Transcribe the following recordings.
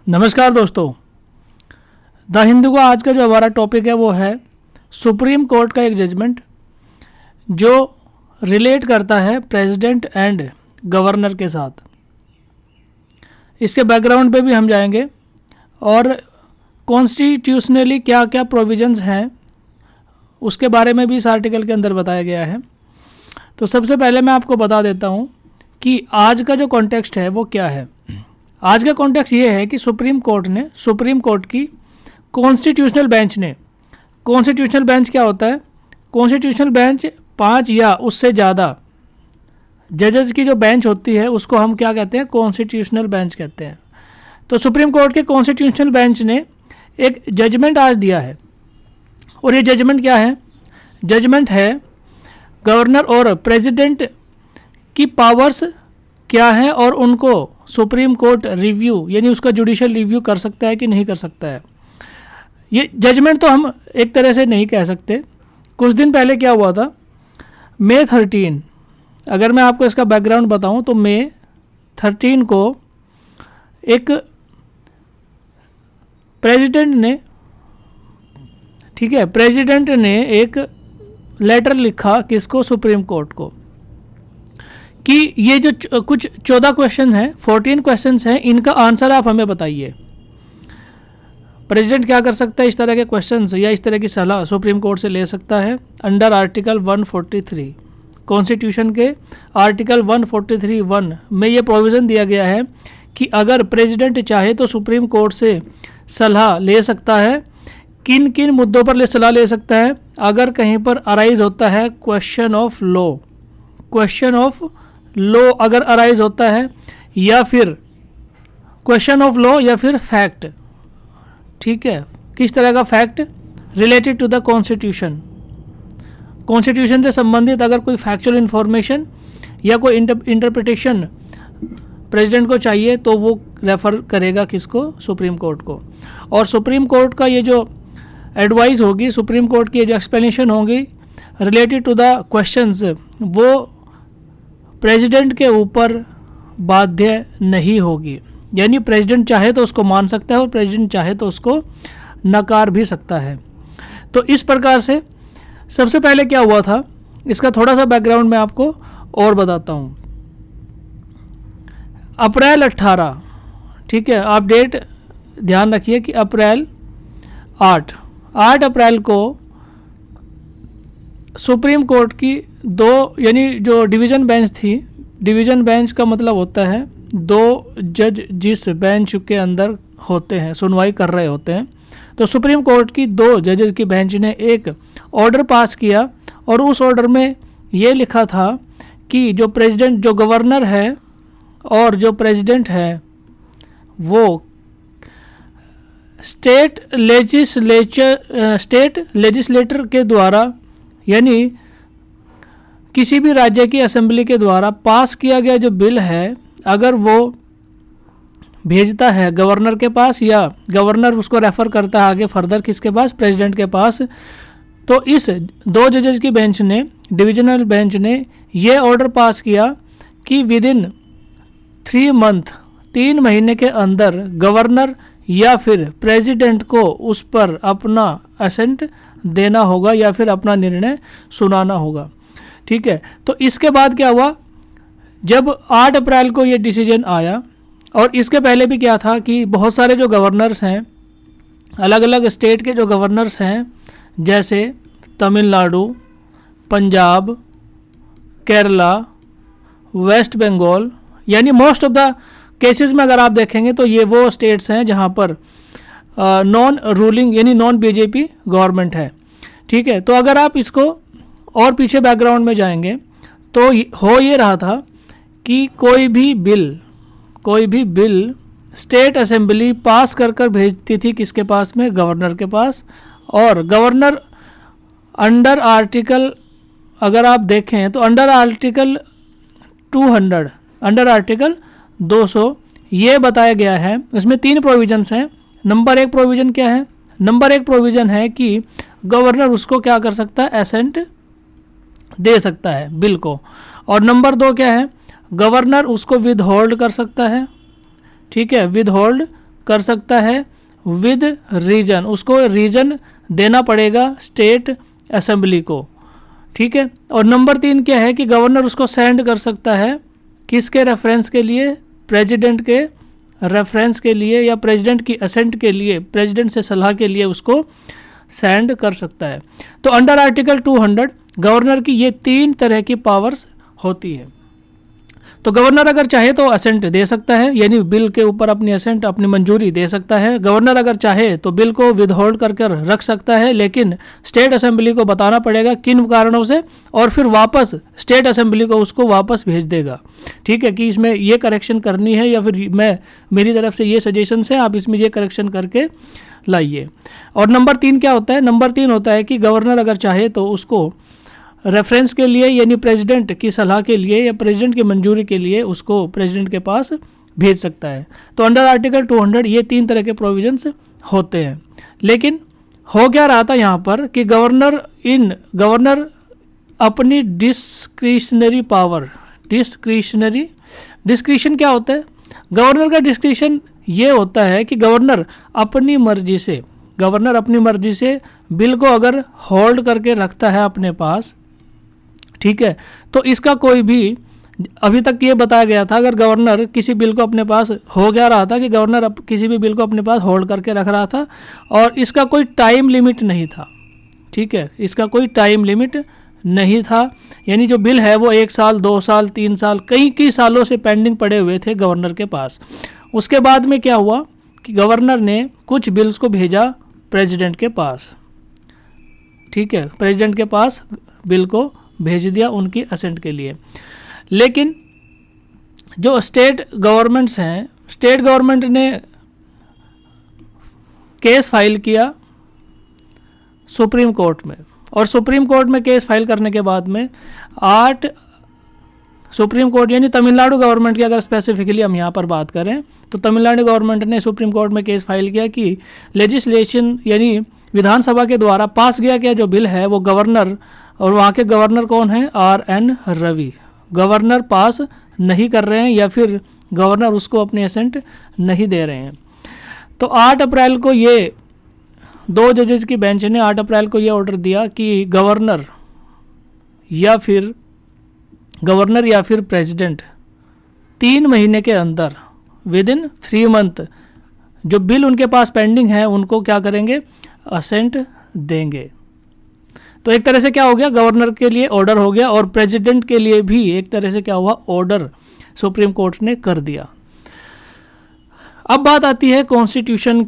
नमस्कार दोस्तों, द हिंदू का आज का जो हमारा टॉपिक है वो है सुप्रीम कोर्ट का एक जजमेंट जो रिलेट करता है प्रेसिडेंट एंड गवर्नर के साथ। इसके बैकग्राउंड पे भी हम जाएंगे और कॉन्स्टिट्यूशनली क्या क्या प्रोविजंस हैं उसके बारे में भी इस आर्टिकल के अंदर बताया गया है। तो सबसे पहले मैं आपको बता देता हूँ कि आज का जो कॉन्टेक्स्ट है वो क्या है। आज का कॉन्टेक्स्ट ये है कि सुप्रीम कोर्ट की कॉन्स्टिट्यूशनल बेंच क्या होता है? कॉन्स्टिट्यूशनल बेंच 5 या उससे ज़्यादा जजेस की जो बेंच होती है उसको हम क्या कहते हैं? कॉन्स्टिट्यूशनल बेंच कहते हैं। तो सुप्रीम कोर्ट के कॉन्स्टिट्यूशनल बेंच ने एक जजमेंट आज दिया है और ये जजमेंट क्या है? जजमेंट है गवर्नर और प्रेसिडेंट की पावर्स क्या है और उनको सुप्रीम कोर्ट रिव्यू यानी उसका जुडिशियल रिव्यू कर सकता है कि नहीं कर सकता है। ये जजमेंट तो हम एक तरह से नहीं कह सकते। कुछ दिन पहले क्या हुआ था, मई 13, अगर मैं आपको इसका बैकग्राउंड बताऊं तो मई 13 को एक प्रेसिडेंट ने एक लेटर लिखा किसको? सुप्रीम कोर्ट को, कि ये जो कुछ 14 क्वेश्चन हैं, 14 क्वेश्चंस हैं, इनका आंसर आप हमें बताइए। प्रेसिडेंट क्या कर सकता है? इस तरह के क्वेश्चंस या इस तरह की सलाह सुप्रीम कोर्ट से ले सकता है अंडर आर्टिकल 143 कॉन्स्टिट्यूशन के आर्टिकल 143(1) में ये प्रोविज़न दिया गया है कि अगर प्रेसिडेंट चाहे तो सुप्रीम कोर्ट से सलाह ले सकता है। किन किन मुद्दों पर सलाह ले सकता है? अगर कहीं पर अराइज होता है क्वेश्चन ऑफ लॉ अगर अराइज होता है, या फिर क्वेश्चन ऑफ लॉ या फिर फैक्ट, ठीक है, किस तरह का fact? Related to the constitution से संबंधित अगर कोई फैक्चुअल इंफॉर्मेशन या कोई इंटरप्रिटेशन प्रेसिडेंट को चाहिए तो वो रेफर करेगा किसको? सुप्रीम कोर्ट को। और सुप्रीम कोर्ट का ये जो एडवाइस होगी, सुप्रीम कोर्ट की जो एक्सप्लेनेशन होगी रिलेटेड टू द क्वेश्चंस, वो प्रेसिडेंट के ऊपर बाध्य नहीं होगी। यानी प्रेसिडेंट चाहे तो उसको मान सकता है और प्रेसिडेंट चाहे तो उसको नकार भी सकता है। तो इस प्रकार से सबसे पहले क्या हुआ था, इसका थोड़ा सा बैकग्राउंड मैं आपको और बताता हूँ। अप्रैल 18, ठीक है, आप डेट ध्यान रखिए कि अप्रैल 8 अप्रैल को सुप्रीम कोर्ट की यानी जो डिवीज़न बेंच थी, डिवीज़न बेंच का मतलब होता है 2 जज जिस बेंच के अंदर होते हैं, सुनवाई कर रहे होते हैं। तो सुप्रीम कोर्ट की 2 जजेस की बेंच ने एक ऑर्डर पास किया और उस ऑर्डर में ये लिखा था कि जो गवर्नर है और जो प्रेसिडेंट है वो स्टेट लेजिस्लेटर के द्वारा यानी किसी भी राज्य की असेंबली के द्वारा पास किया गया जो बिल है, अगर वो भेजता है गवर्नर के पास या गवर्नर उसको रेफ़र करता है आगे फर्दर किसके पास? प्रेसिडेंट के पास। तो इस 2 जजेस की बेंच ने, डिविजनल बेंच ने ये ऑर्डर पास किया कि विदिन 3 महीने के अंदर गवर्नर या फिर प्रेसिडेंट को उस पर अपना असेंट देना होगा या फिर अपना निर्णय सुनाना होगा, ठीक है। तो इसके बाद क्या हुआ, जब 8 अप्रैल को ये डिसीजन आया, और इसके पहले भी क्या था कि बहुत सारे जो गवर्नर्स हैं, अलग अलग स्टेट के जो गवर्नर्स हैं, जैसे तमिलनाडु, पंजाब, केरला, वेस्ट बंगाल, यानी मोस्ट ऑफ द केसेस में अगर आप देखेंगे तो ये वो स्टेट्स हैं जहाँ पर नॉन रूलिंग यानी नॉन बीजेपी गवर्नमेंट है, ठीक है। तो अगर आप इसको और पीछे बैकग्राउंड में जाएंगे तो हो ये रहा था कि कोई भी बिल स्टेट असेंबली पास कर भेजती थी किसके पास में? गवर्नर के पास। और गवर्नर अंडर आर्टिकल अगर आप देखें तो अंडर आर्टिकल 200 ये बताया गया है। इसमें 3 प्रोविजंस हैं। नंबर 1 प्रोविज़न क्या है? नंबर 1 प्रोविज़न है कि गवर्नर उसको क्या कर सकता है? एसेंट दे सकता है बिल को। और नंबर 2 क्या है? गवर्नर उसको विद होल्ड कर सकता है, ठीक है, विद होल्ड कर सकता है विद रीजन, उसको रीजन देना पड़ेगा स्टेट असेंबली को, ठीक है। और नंबर 3 क्या है कि गवर्नर उसको सेंड कर सकता है किसके रेफरेंस के लिए, प्रेसिडेंट के रेफरेंस के लिए या प्रेसिडेंट की असेंट के लिए, प्रेसिडेंट से सलाह के लिए उसको सेंड कर सकता है। तो अंडर आर्टिकल 200 गवर्नर की ये 3 तरह की पावर्स होती है। तो गवर्नर अगर चाहे तो असेंट दे सकता है, यानी बिल के ऊपर अपनी असेंट, अपनी मंजूरी दे सकता है। गवर्नर अगर चाहे तो बिल को विदहोल्ड करके रख सकता है, लेकिन स्टेट असेंबली को बताना पड़ेगा किन कारणों से, और फिर वापस स्टेट असेंबली को उसको वापस भेज देगा, ठीक है, कि इसमें ये करेक्शन करनी है या फिर मेरी तरफ से ये सजेशन है, आप इसमें ये करेक्शन करके लाइए। और नंबर 3 क्या होता है, नंबर 3 होता है कि गवर्नर अगर चाहे तो उसको रेफरेंस के लिए यानी प्रेसिडेंट की सलाह के लिए या प्रेसिडेंट की मंजूरी के लिए उसको प्रेसिडेंट के पास भेज सकता है। तो अंडर आर्टिकल 200 ये 3 तरह के प्रोविजंस होते हैं। लेकिन हो क्या रहा था यहाँ पर कि गवर्नर अपनी डिस्क्रिशनरी पावर, डिस्क्रिशन क्या होता है, गवर्नर का डिस्क्रिशन ये होता है कि गवर्नर अपनी मर्जी से बिल को अगर होल्ड करके रखता है अपने पास, ठीक है, तो इसका कोई भी, अभी तक ये बताया गया था अगर गवर्नर किसी बिल को अपने पास, हो क्या रहा था कि गवर्नर किसी भी बिल को अपने पास होल्ड करके रख रहा था और इसका कोई टाइम लिमिट नहीं था, ठीक है, इसका कोई टाइम लिमिट नहीं था, यानी जो बिल है वो 1 साल 2 साल 3 साल कई सालों से पेंडिंग पड़े हुए थे गवर्नर के पास। उसके बाद में क्या हुआ कि गवर्नर ने कुछ बिल्स को भेजा प्रेसिडेंट के पास, ठीक है, प्रेसिडेंट के पास बिल को भेज दिया उनकी असेंट के लिए। लेकिन जो स्टेट गवर्नमेंट्स हैं, स्टेट गवर्नमेंट ने केस फाइल किया सुप्रीम कोर्ट में, और सुप्रीम कोर्ट में केस फाइल करने के बाद में 8 सुप्रीम कोर्ट यानी तमिलनाडु गवर्नमेंट की अगर स्पेसिफिकली हम यहाँ पर बात करें तो तमिलनाडु गवर्नमेंट ने सुप्रीम कोर्ट में केस फाइल किया कि लेजिस्लेशन यानी विधानसभा के द्वारा पास गया जो बिल है वो गवर्नर, और वहाँ के गवर्नर कौन है, RN रवि, गवर्नर पास नहीं कर रहे हैं या फिर गवर्नर उसको अपनी असेंट नहीं दे रहे हैं। तो 8 अप्रैल को ये 2 जजेस की बेंच ने 8 अप्रैल को ये ऑर्डर दिया कि गवर्नर या फिर प्रेसिडेंट 3 महीने के अंदर विदिन 3 मंथ जो बिल उनके पास पेंडिंग है उनको क्या करेंगे, असेंट देंगे। तो एक तरह से क्या हो गया, गवर्नर के लिए ऑर्डर हो गया और प्रेसिडेंट के लिए भी एक तरह से क्या हुआ, ऑर्डर सुप्रीम कोर्ट ने कर दिया। अब बात आती है कॉन्स्टिट्यूशनल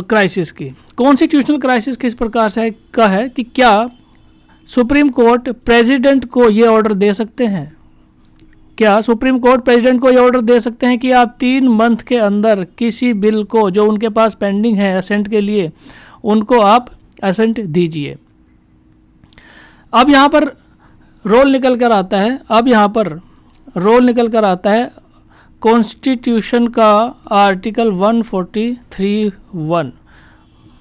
क्राइसिस की। कॉन्स्टिट्यूशनल क्राइसिस किस प्रकार से का है कि क्या सुप्रीम कोर्ट प्रेसिडेंट को ये ऑर्डर दे सकते हैं, क्या सुप्रीम कोर्ट प्रेसिडेंट को ये ऑर्डर दे सकते हैं कि आप 3 मंथ के अंदर किसी बिल को जो उनके पास पेंडिंग है असेंट के लिए उनको आप असेंट दीजिए। अब यहाँ पर रोल निकल कर आता है कॉन्स्टिट्यूशन का आर्टिकल 143(1)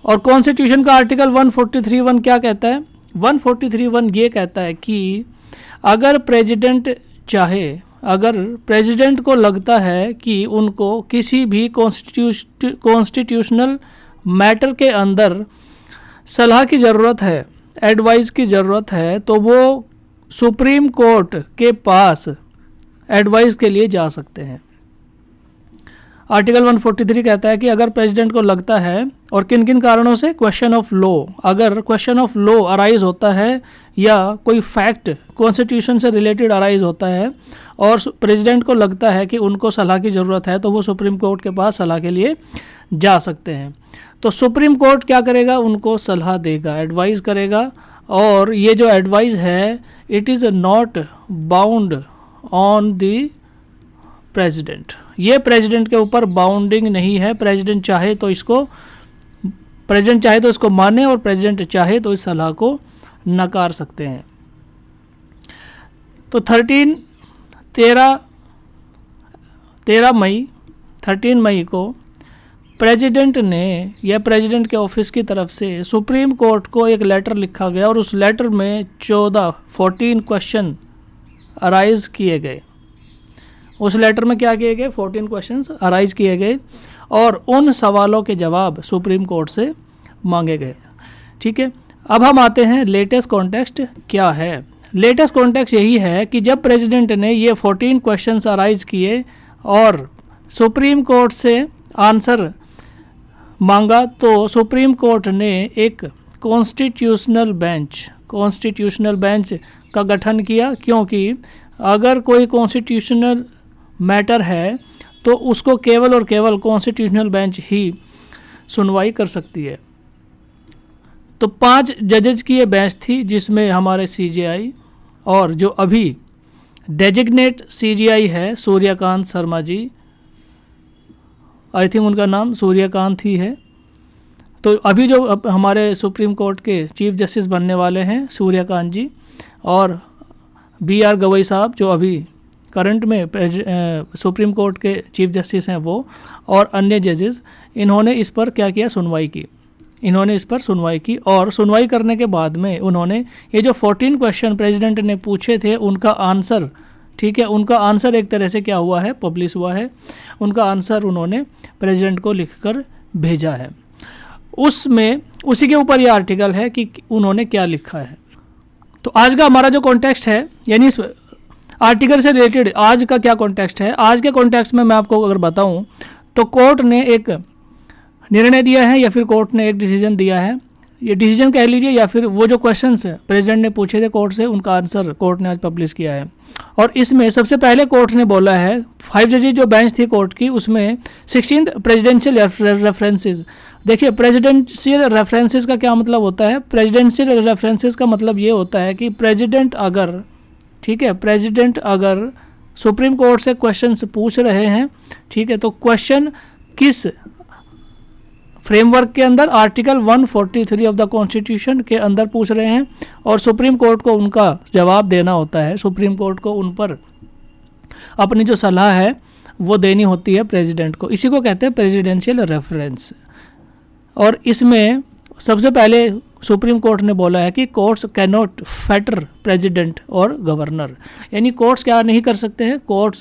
और कॉन्स्टिट्यूशन का आर्टिकल 143(1) क्या कहता है, 143(1) ये कहता है कि अगर प्रेसिडेंट को लगता है कि उनको किसी भी कॉन्स्टिट्यूशनल मैटर के अंदर सलाह की ज़रूरत है, एडवाइस की ज़रूरत है, तो वो सुप्रीम कोर्ट के पास एडवाइस के लिए जा सकते हैं। आर्टिकल 143 कहता है कि अगर प्रेसिडेंट को लगता है और किन किन कारणों से, क्वेश्चन ऑफ लॉ, अगर क्वेश्चन ऑफ लॉ अराइज होता है या कोई फैक्ट कॉन्स्टिट्यूशन से रिलेटेड अराइज होता है और प्रेसिडेंट को लगता है कि उनको सलाह की ज़रूरत है तो वो सुप्रीम कोर्ट के पास सलाह के लिए जा सकते हैं। तो सुप्रीम कोर्ट क्या करेगा, उनको सलाह देगा, एडवाइस करेगा, और ये जो एडवाइस है it is not bound on the president, ये प्रेसिडेंट के ऊपर बाउंडिंग नहीं है। प्रेसिडेंट चाहे तो इसको माने और प्रेसिडेंट चाहे तो इस सलाह को नकार सकते हैं। तो 13 मई को प्रेसिडेंट ने या प्रेसिडेंट के ऑफिस की तरफ से सुप्रीम कोर्ट को एक लेटर लिखा गया और उस लेटर में 14 क्वेश्चन अराइज किए गए। उस लेटर में क्या किए गए, 14 क्वेश्चंस अराइज किए गए और उन सवालों के जवाब सुप्रीम कोर्ट से मांगे गए। ठीक है, अब हम आते हैं लेटेस्ट कॉन्टेक्स्ट क्या है। लेटेस्ट कॉन्टेक्स्ट यही है कि जब प्रेसिडेंट ने ये 14 क्वेश्चंस अराइज किए और सुप्रीम कोर्ट से आंसर मांगा तो सुप्रीम कोर्ट ने एक कॉन्स्टिट्यूशनल बेंच का गठन किया, क्योंकि अगर कोई कॉन्स्टिट्यूशनल मैटर है तो उसको केवल और केवल कॉन्स्टिट्यूशनल बेंच ही सुनवाई कर सकती है। तो 5 जजेस की ये बेंच थी, जिसमें हमारे सीजेआई और जो अभी डेजिग्नेट सीजेआई है सूर्यकांत शर्मा जी, आई थिंक उनका नाम सूर्यकांत ही है। तो अभी जो हमारे सुप्रीम कोर्ट के चीफ जस्टिस बनने वाले हैं सूर्यकांत जी, और BR गवई साहब जो अभी करंट में सुप्रीम कोर्ट के चीफ जस्टिस हैं वो, और अन्य जजेस, इन्होंने इस पर क्या किया, सुनवाई की। इन्होंने इस पर सुनवाई की और सुनवाई करने के बाद में उन्होंने ये जो 14 क्वेश्चन प्रेसिडेंट ने पूछे थे उनका आंसर, ठीक है, उनका आंसर एक तरह से क्या हुआ है, पब्लिश हुआ है। उनका आंसर उन्होंने प्रेसिडेंट को लिखकर भेजा है। उसमें उसी के ऊपर ये आर्टिकल है कि उन्होंने क्या लिखा है। तो आज का हमारा जो कॉन्टेक्स्ट है, यानी इस आर्टिकल से रिलेटेड आज का क्या कॉन्टेक्स्ट है, आज के कॉन्टेक्स्ट में मैं आपको अगर बताऊं तो कोर्ट ने एक निर्णय दिया है या फिर कोर्ट ने एक डिसीजन दिया है, ये डिसीजन कह लीजिए, या फिर वो जो क्वेश्चंस प्रेसिडेंट ने पूछे थे कोर्ट से उनका आंसर कोर्ट ने आज पब्लिश किया है। और इसमें सबसे पहले कोर्ट ने बोला है, 5 जजेस जो बेंच थी कोर्ट की, उसमें 16 प्रेसिडेंशियल रेफरेंसेस। देखिए प्रेसिडेंशियल रेफरेंसेस का क्या मतलब होता है, प्रेसिडेंशियल रेफरेंसेस का मतलब ये होता है कि प्रेसिडेंट अगर, ठीक है, प्रेसिडेंट अगर सुप्रीम कोर्ट से क्वेश्चन पूछ रहे हैं, ठीक है, तो क्वेश्चन किस फ्रेमवर्क के अंदर, आर्टिकल 143 ऑफ द कॉन्स्टिट्यूशन के अंदर पूछ रहे हैं, और सुप्रीम कोर्ट को उनका जवाब देना होता है। सुप्रीम कोर्ट को उन पर अपनी जो सलाह है वो देनी होती है प्रेसिडेंट को। इसी को कहते हैं प्रेसिडेंशियल रेफरेंस। और इसमें सबसे पहले सुप्रीम कोर्ट ने बोला है कि courts can not Fetter president और गवर्नर, यानी कोर्ट्स क्या नहीं कर सकते हैं, कोर्ट्स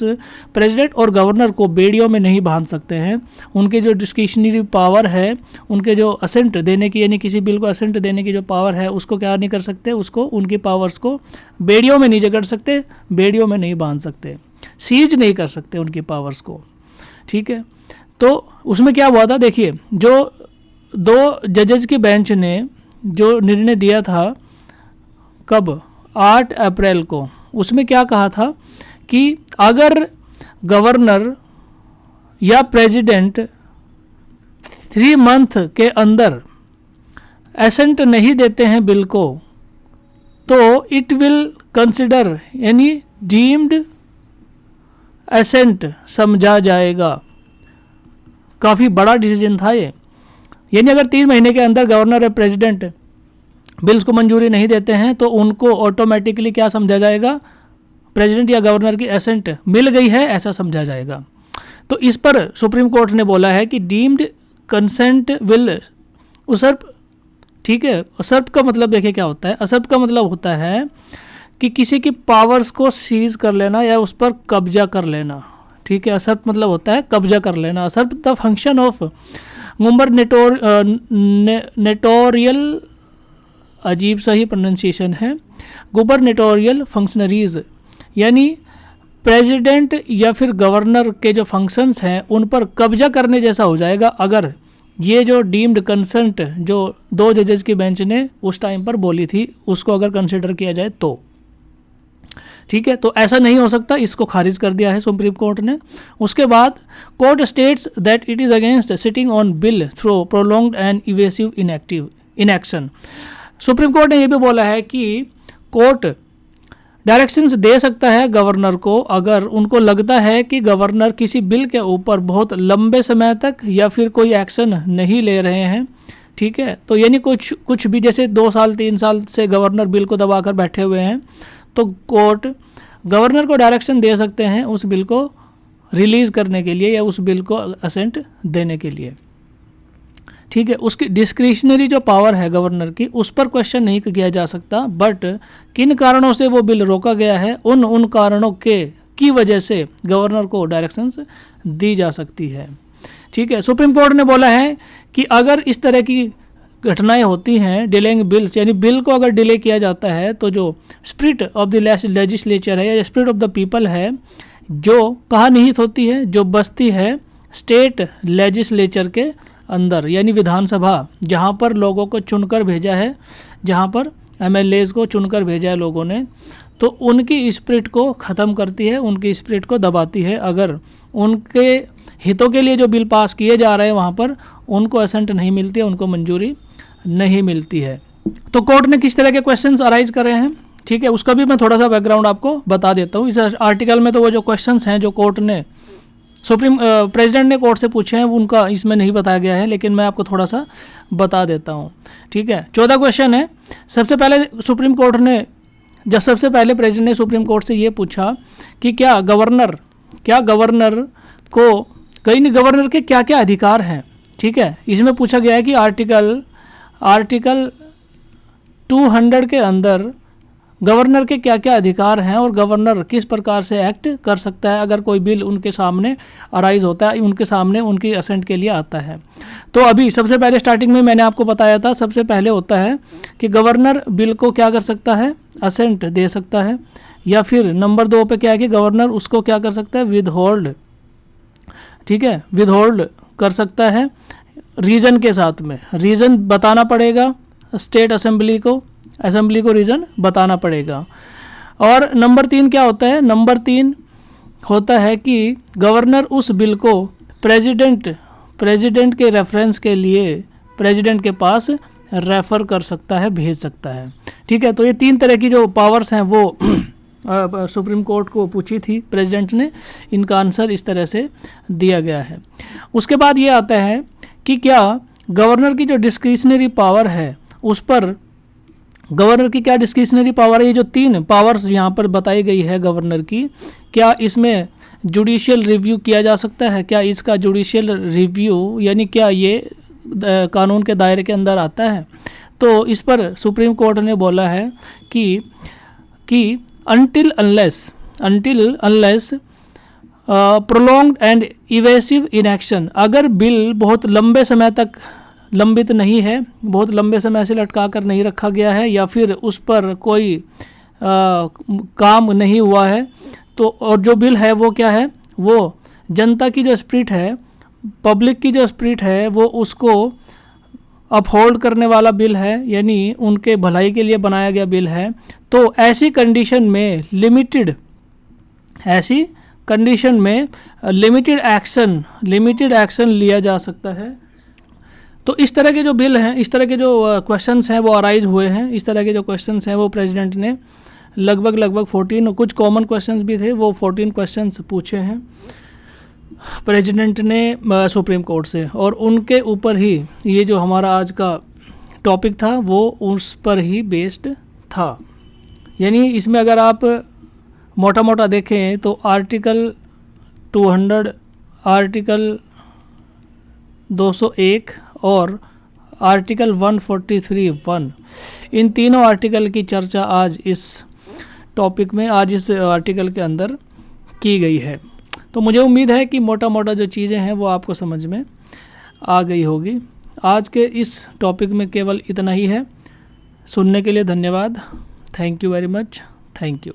प्रेसिडेंट और गवर्नर को बेड़ियों में नहीं बांध सकते हैं। उनके जो डिस्क्रिशनरी पावर है, उनके जो असेंट देने की, यानी किसी बिल को असेंट देने की जो पावर है, उसको क्या नहीं कर सकते, उसको, उनकी पावर्स को बेड़ियों में नहीं जकड़ सकते, बेड़ियों में नहीं बांध सकते, सीज नहीं कर सकते उनकी पावर्स को। ठीक है, तो उसमें क्या हुआ था, देखिए जो 2 जजेस की बेंच ने जो निर्णय दिया था कब, 8 अप्रैल को, उसमें क्या कहा था कि अगर गवर्नर या प्रेसिडेंट 3 मंथ के अंदर एसेंट नहीं देते हैं बिल को, तो इट विल कंसिडर, यानी डीम्ड एसेंट समझा जाएगा। काफ़ी बड़ा डिसीजन था ये, यानी अगर 3 महीने के अंदर गवर्नर या प्रेसिडेंट बिल्स को मंजूरी नहीं देते हैं तो उनको ऑटोमेटिकली क्या समझा जाएगा, प्रेसिडेंट या गवर्नर की एसेंट मिल गई है ऐसा समझा जाएगा। तो इस पर सुप्रीम कोर्ट ने बोला है कि डीम्ड कंसेंट विल उसर्प, ठीक है, असर्प का मतलब देखिए क्या होता है, असर्प का मतलब होता है कि किसी की पावर्स को सीज कर लेना या उस पर कब्जा कर लेना। ठीक है, असर्प मतलब होता है कब्जा कर लेना। असर्प द फंक्शन ऑफ गुबरनेटोरियल, अजीब सा ही प्रोनाउंसिएशन है, गुबरनेटोरियल फंक्शनरीज, यानी प्रेसिडेंट या फिर गवर्नर के जो फंक्शंस हैं उन पर कब्जा करने जैसा हो जाएगा अगर ये जो डीम्ड कंसेंट जो 2 जजेस की बेंच ने उस टाइम पर बोली थी उसको अगर कंसिडर किया जाए तो। ठीक है, तो ऐसा नहीं हो सकता, इसको खारिज कर दिया है सुप्रीम कोर्ट ने। उसके बाद court states that it is against sitting on bill through prolonged and evasive inaction. Supreme court ने यह भी बोला है कि कोर्ट डायरेक्शंस दे सकता है गवर्नर को अगर उनको लगता है कि गवर्नर किसी बिल के ऊपर बहुत लंबे समय तक या फिर कोई एक्शन नहीं ले रहे हैं। ठीक है, तो यानी कुछ भी, जैसे 2 साल 3 साल से गवर्नर बिल को दबाकर बैठे हुए हैं, तो कोर्ट गवर्नर को डायरेक्शन दे सकते हैं उस बिल को रिलीज़ करने के लिए या उस बिल को असेंट देने के लिए। ठीक है, उसकी डिस्क्रिशनरी जो पावर है गवर्नर की उस पर क्वेश्चन नहीं किया जा सकता, बट किन कारणों से वो बिल रोका गया है उन कारणों के की वजह से गवर्नर को डायरेक्शंस दी जा सकती है। ठीक है, सुप्रीम कोर्ट ने बोला है कि अगर इस तरह की घटनाएं होती हैं, डिलेइंग बिल्स, यानी बिल को अगर डिले किया जाता है, तो जो स्पिरिट ऑफ द लेजिस्लेचर है या स्पिरिट ऑफ द पीपल है, जो कहाँ निहित होती है, जो बसती है स्टेट लेजिस्लेचर के अंदर, यानी विधानसभा, जहाँ पर लोगों को चुनकर भेजा है, जहाँ पर एमएलएज को चुनकर भेजा है लोगों ने, तो उनकी स्पिरिट को ख़त्म करती है, उनकी स्पिरिट को दबाती है। अगर उनके हितों के लिए जो बिल पास किए जा रहे हैं वहाँ पर उनको असेंट नहीं मिलती है, उनको मंजूरी नहीं मिलती है। तो कोर्ट ने किस तरह के क्वेश्चंस अराइज कर रहे हैं, ठीक है, उसका भी मैं थोड़ा सा बैकग्राउंड आपको बता देता हूँ। इस आर्टिकल में तो वो जो क्वेश्चंस हैं जो कोर्ट ने प्रेसिडेंट ने कोर्ट से पूछे हैं, उनका इसमें नहीं बताया गया है, लेकिन मैं आपको थोड़ा सा बता देता हूँ। ठीक है, 14 क्वेश्चन है। सबसे पहले सुप्रीम कोर्ट ने सबसे पहले प्रेसिडेंट ने सुप्रीम कोर्ट से ये पूछा कि क्या गवर्नर को गवर्नर के क्या क्या अधिकार हैं। ठीक है, इसमें पूछा गया है कि आर्टिकल 200 के अंदर गवर्नर के क्या क्या अधिकार हैं और गवर्नर किस प्रकार से एक्ट कर सकता है अगर कोई बिल उनके सामने अराइज होता है, उनके सामने उनकी असेंट के लिए आता है। तो अभी सबसे पहले स्टार्टिंग में मैंने आपको बताया था, सबसे पहले होता है कि गवर्नर बिल को क्या कर सकता है, असेंट दे सकता है, या फिर नंबर 2 पे क्या है कि गवर्नर उसको क्या कर सकता है, विदहोल्ड। ठीक है, विदहोल्ड कर सकता है रीज़न के साथ में, रीज़न बताना पड़ेगा स्टेट असेंबली को रीज़न बताना पड़ेगा। और नंबर 3 क्या होता है, नंबर 3 होता है कि गवर्नर उस बिल को प्रेसिडेंट के रेफरेंस के लिए प्रेसिडेंट के पास रेफ़र कर सकता है, भेज सकता है। ठीक है, तो ये 3 तरह की जो पावर्स हैं वो सुप्रीम कोर्ट को पूछी थी प्रेसिडेंट ने, इनका आंसर इस तरह से दिया गया है। उसके बाद ये आता है कि क्या गवर्नर की जो डिस्क्रिशनरी पावर है उस पर गवर्नर की क्या डिस्क्रिशनरी पावर है, ये जो 3 पावर्स यहाँ पर बताई गई है गवर्नर की, क्या इसमें जुडिशियल रिव्यू किया जा सकता है, क्या इसका जुडिशियल रिव्यू यानी क्या ये कानून के दायरे के अंदर आता है। तो इस पर सुप्रीम कोर्ट ने बोला है कि until unless prolonged and evasive inaction, अगर बिल बहुत लंबे समय तक लंबित नहीं है, बहुत लंबे समय से लटका कर नहीं रखा गया है, या फिर उस पर कोई काम नहीं हुआ है, तो और जो बिल है वो क्या है, वो जनता की जो स्पिरिट है, पब्लिक की जो स्पिरिट है, वो उसको अपहोल्ड करने वाला बिल है, यानी उनके भलाई के लिए बनाया गया बिल है। तो ऐसी कंडीशन में लिमिटेड एक्शन लिया जा सकता है। तो इस तरह के जो बिल हैं, इस तरह के जो क्वेश्चंस हैं वो अराइज हुए हैं, इस तरह के जो क्वेश्चंस हैं वो प्रेसिडेंट ने लगभग 14, कुछ कॉमन क्वेश्चंस भी थे, वो 14 क्वेश्चंस पूछे हैं प्रेसिडेंट ने सुप्रीम कोर्ट से, और उनके ऊपर ही ये जो हमारा आज का टॉपिक था वो उस पर ही बेस्ड था। यानी इसमें अगर आप मोटा मोटा देखें तो आर्टिकल 200, आर्टिकल 201 और आर्टिकल 143(1), इन तीनों आर्टिकल की चर्चा आज इस टॉपिक में, आज इस आर्टिकल के अंदर की गई है। तो मुझे उम्मीद है कि मोटा मोटा जो चीज़ें हैं वो आपको समझ में आ गई होगी। आज के इस टॉपिक में केवल इतना ही है। सुनने के लिए धन्यवाद। Thank you very much. Thank you.